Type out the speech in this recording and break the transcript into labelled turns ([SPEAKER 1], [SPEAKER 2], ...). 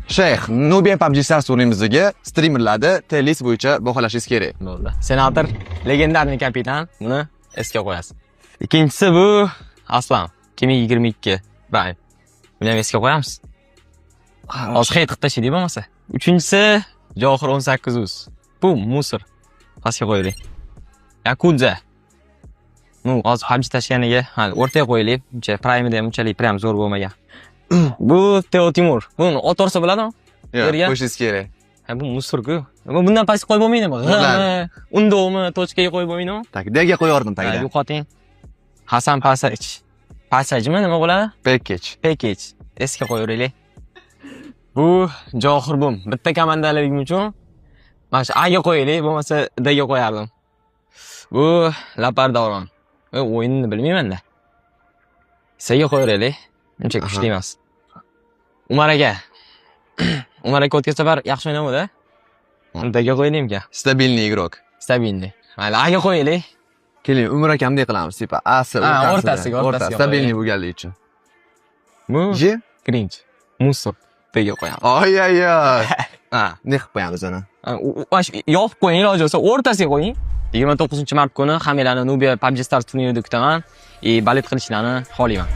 [SPEAKER 1] Shayx, Nubian PUBG Stars turnimizga streamerlarda TLS bo'yicha baholashingiz kerak.
[SPEAKER 2] Bo'ldi. Senator legendarniy kapitan, buni esga qo'yasiz. Ikkinchisi bu Aslan 2022 Prime. Buni ham esga qo'yamiz. Hozir hech tashiy deb bo'lmasa. Uchinchisi Johir 18uz. Bu musor. Pastga qo'yaylik. Yakuza. Hozir PUBG tashganiga, hali o'rtaga qo'yaylik. Uncha Prime'da ham unchalik prям zo'r bo'lmagan. Bu Teo Timur. Buni o'torsa bo'ladimi?
[SPEAKER 1] Yo'q, qo'yishingiz kerak.
[SPEAKER 2] Ha, bu musor-ku. Bundan pastga qo'yib bo'lmaydimi? Undovmi, tochkaga qo'yib bo'lmaydimi?
[SPEAKER 1] Tak, dega qo'yardim tagida.
[SPEAKER 2] Yo'qoting. Hasan Passage. Passagemi nima bo'ladi?
[SPEAKER 1] Package.
[SPEAKER 2] Esga qo'yaylik. Bu Johir Bum. Bitta komandaligim uchun mana shu A ga qo'yaylik, bo'lmasa D ga qo'yardim. Bu Lapar Davron. O'yinni bilmayman-da. C ga qo'yaylik. Uncha kuchli emas. Umar aka. Umar aka o'tgan safar yaxshi o'ynamadi. D ga qo'yaylikmi?
[SPEAKER 1] Stabilniy igrok.
[SPEAKER 2] Stabilniy. Mayli, A ga qo'yaylik.
[SPEAKER 1] Keling, Umar akamdek qilamiz, tipa
[SPEAKER 2] o'rtasiga.
[SPEAKER 1] Stabilniy bo'lganligi uchun.
[SPEAKER 2] Bu
[SPEAKER 1] J
[SPEAKER 2] Grinch. Musor. Pega qo'yamiz.
[SPEAKER 1] Oy. Ne qilib qo'yamiz uni?
[SPEAKER 2] Yopib qo'ying, iloji bo'lsa o'rtasiga qo'ying. 29-mart kuni hammalarni Nubia PUBG Stars turnirida kutaman. Balet qilishlarini xohlayman.